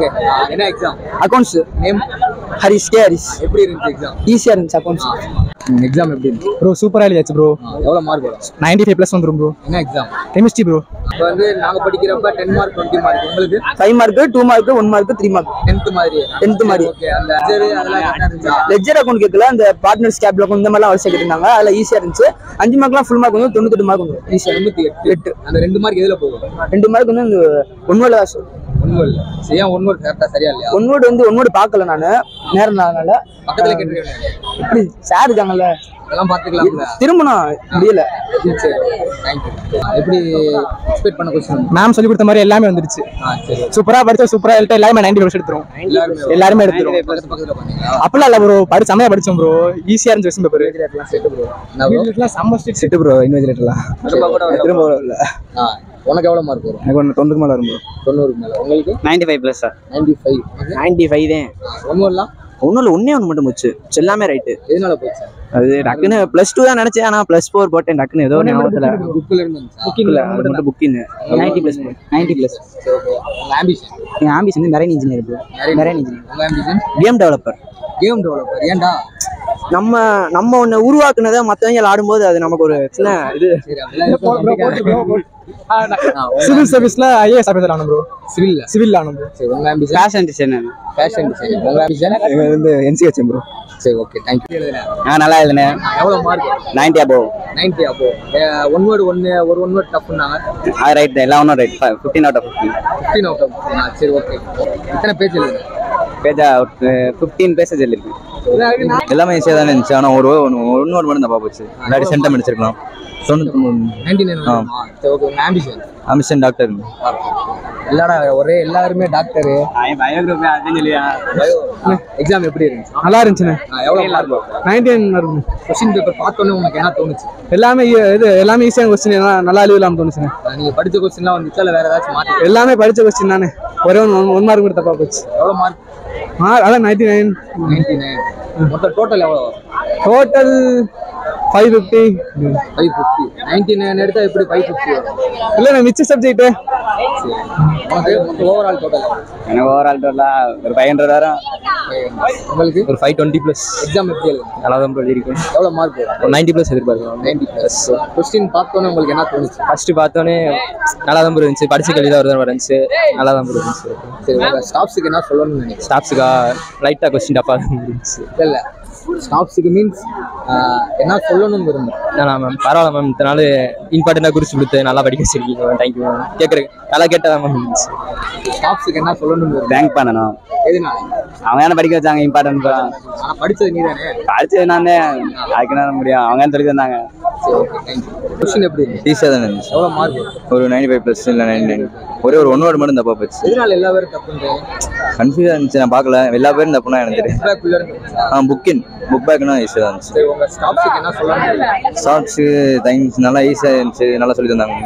Okay என்ன exam? Accounts. Name? Harish K Harish. எப்படி இருந்துச்சு எக்ஸாம்? ஈஸியா இருந்துச்சு அக்கவுண்ட்ஸ். எக்ஸாம் எப்படி இருந்துச்சு ப்ரோ? சூப்பரா எழுதியாச்சு ப்ரோ. எவ்வளவு மார்க் வரும்? 95+ வந்துரும் ப்ரோ. என்ன எக்ஸாம்? Chemistry bro. இப்போ வந்து நாங்க படிக்கிறப்ப 10 மார்க் 20 மார்க், உங்களுக்கு 5 mark 2 mark 1 mark 3 mark 10th மாதிரி. 10th மாதிரி. ஓகே அந்த லெஜர் அதெல்லாம் கரெக்ட்டா இருந்துச்சா? லெஜர் அக்கவுண்ட் கேட்கல, அந்த பார்ட்னர்ஸ் கேப்ல இந்த மாதிரிலாம் வரிசை கேட்டிருந்தாங்க. அதில் ஈஸியா இருந்துச்சு. 5 மார்க்லாம் ஃபுல் மார்க் வந்து 98 மார்க் வந்து ஈஸியா. 98. அந்த 2 மார்க் எதுல போகும்? 2 மார்க் வந்து இந்த 1 வேர்ட் தான். 1 வேர்ட் சரியா? 1 வேர்ட் கரெக்ட்டா சரியா இல்லையா? 1 வேர்ட் வந்து 1 வேர்ட் பார்க்கல நானு, நேரம் அதனால. பக்கத்துல கேட்டுருக்கேன். எப்படி சார் இருக்காங்கல்ல, அதெல்லாம் பாத்துக்கலாம்ல. திரும்பணும் முடியல. சரி थैंक यू. எப்படி எக்ஸ்பெக்ட் பண்ண क्वेश्चन? மேம் சொல்லி கொடுத்த மாதிரி எல்லாமே வந்துருச்சு. சரி சூப்பரா படிச்சோம், சூப்பரா எழுதிட்டு எல்லாமே 90+ எடுத்துரும். எல்லாருமே எடுத்துரும். பக்கத்துல பண்ணீங்களா? அப்பலாம் இல்ல ப்ரோ, செமையா படிச்சோம் ப்ரோ. ஈஸியா இருந்துச்சு கொஸ்டின் பேப்பர். எல்லாம் செட் ப்ரோ. நான் இன்விஜிலேட்டர்லாம் செம்ம ஸ்ட்ரிக்ட் செட் ப்ரோ. இன்விஜிலேட்டர்லாம் திரும்ப இல்ல. உனக்கு எவ்வளவு மார்க் வரும்? எனக்கு 90 மேல வரும் ப்ரோ. 90 மேல. உங்களுக்கு 95+ சார். 95. 95 தான். ஒண்ணுலாம் ஒன்றும் இல்லை, ஒன்றே முட்டு போச்சு. எல்லாமே ரைட்டு. எதனால போச்சு? அது டக்குன்னு +2 தான் நினைச்சேன், ஆனால் +4 போட்டேன் டக்குன்னு. ஏதோ ஞாபகத்தில் புக்ல இருந்து வந்துச்சா? மட்டும் புக்கிங் 90+. சரி ஓகே. உங்க ஆம்பிஷன்? என் ஆம்பிஷன் வந்து marine engineer bro. Marine engineer. உங்க ambition? Game developer. Game developer. ஏன்டா? நம்ம ஒன்று உருவாக்குனதை மற்றவங்க ஆடும்போது அது நமக்கு ஒரு சின்ன இது. சிவில் சர்வீஸ்ல IAS ஆபீசர் ஆனோம் ப்ரோ. சிவில் ஆனோம் ப்ரோ. சரி உங்க ambition? Fashion designer. Fashion designer. உங்க ஆம்பிஷன்? இது வந்து NCH ப்ரோ. சரி ஓகே தேங்க் யூ. நல்லா எழுதுனேன். எவ்வளவு mark? 90 above. 90 above. One word ஒரு ஒன் வேர்ட் டஃப்னாங்க. ரைட் தான், எல்லாம் ஒன்றும் right. 15 out of 15. 15 out of 15. சரி ஓகே. எத்தனை பேஜ் எழுதுங்க? பேஜா 15 பேஜஸ் எழுதிருக்கு. எல்லாமே ஈஸியாக தானே இருந்துச்சு, ஆனால் ஒரு வேர்ட் மட்டும் தப்பா போச்சு. இல்லாட்டி சென்டம் அடிச்சிருக்கலாம். 99. சரி ஓகே. உங்க ஆம்பிஷன்? அமிஷன் டாக்டர். எல்லாருமே டாக்டர். எக்ஸாம் எப்படி இருந்துச்சு? நல்லா இருந்துச்சுண்ணே. எவ்வளவு மார்க்? 99 இருக்கும். क्वेश्चन பேப்பர் பார்த்தோன்னே உங்களுக்கு என்ன தோணுச்சு? எல்லாமே எல்லாமே ஈஸியான கொஸ்டின், நல்லா எழுதலாம் தோணுச்சுண்ணே. நீங்க படிச்ச क्वेश्चनலாம் வந்துச்சா இல்ல வேற ஏதாச்சும் மாத்தி? எல்லாமே படிச்ச கொஸ்டின் தானே. ஒரே 1 மார்க் மட்டும் தப்பா போச்சு. எவ்வளவு மார்க்? அதான் 99. மொத்தம் டோட்டல் எவ்வளவு? டோட்டல் 550. 550. 99 எடுத்தா எப்படி 550 வரும்? இல்ல மிச்ச சப்ஜெக்ட். உனக்கு ஓவரால் டோட்டல்? எனக்கு ஓவரால் டோட்டலாக ஒரு 500 வரும். உங்களுக்கு ஒரு 520+. எக்ஸாம் எப்படி எழுதுங்க? நல்லா தான் ப்ரோ இருக்கேன். எவ்வளவு மார்க் வரும்? ஒரு 90+ எதிர்பார்க்கலாம். 90+. क्वेश्चन பார்த்தோன்னே உங்களுக்கு என்ன தோணுச்சு? ஃபர்ஸ்ட் பார்த்தோன்னே நல்லா தான் ப்ரோ இருந்துச்சு. படிச்ச கேள்வி தான் ஒரு இருந்துச்சு. நல்லா தான் ப்ரோ இருந்துச்சு. சரி உங்க ஸ்டாஃப்ஸுக்கு என்ன சொல்லணும்னு நினைக்கிறேன்? ஸ்டாஃப்ஸுக்கா லைட்டா கொஸ்டின் டஃபா இருந்துச்சு. இல்ல ஸ்டாஃப்ஸுக்கு மீன்ஸ் என்ன சொல்லணும்னு விரும்புறேன். மேம் பரவாயில்ல மேம், இத்தனை நாள் இம்பார்ட்டண்டாக குறிச்சு கொடுத்து நல்லா படிக்க வச்சிருக்கீங்க. Thank you ma'am. கேட்குறேன் நல்லா கேட்டதான் மேம் இருந்துச்சு. ஸ்டாஃப்ஸுக்கு என்ன சொல்லணும்னு விரும்புறேன்? தேங்க் பண்ணணும். எதுனால? அவங்க என்ன படிக்க வச்சாங்க இம்பார்ட்டன்ட். ஆனா படிச்சது நீ தானே? படிச்சது நான் தான். அதுக்கு என்ன முடியும், அவங்க சொல்லி தந்தாங்க. சரி ஓகே தேங்க் யூ. क्वेश्चन எப்படி இருந்துச்சு? ஈஸியாக தானே இருந்துச்சு. எவ்வளவு மார்க் வரும்? ஒரு 95+ இல்லை 99. ஒரே ஒரு 1 வேர்ட் மட்டும் தப்பா போச்சு. எதனால எல்லா பேரும் தப்புன்றீங்க? கன்ஃபியூஸாக இருந்துச்சு, நான் பார்க்கல. எல்லா பேரும் தப்புனா எனக்கு தெரியும். பேக்குள்ள இருந்துச்சா? புக் பேக்னா ஈஸியாக இருந்துச்சு. சரி உங்க ஸ்டாஃப்ஸுக்கு என்ன சொல்லணும்னு? ஷார்ட்ஸு தேங்க்ஸ், நல்லா ஈஸியாக இருந்துச்சு, நல்லா சொல்லி தந்தாங்க.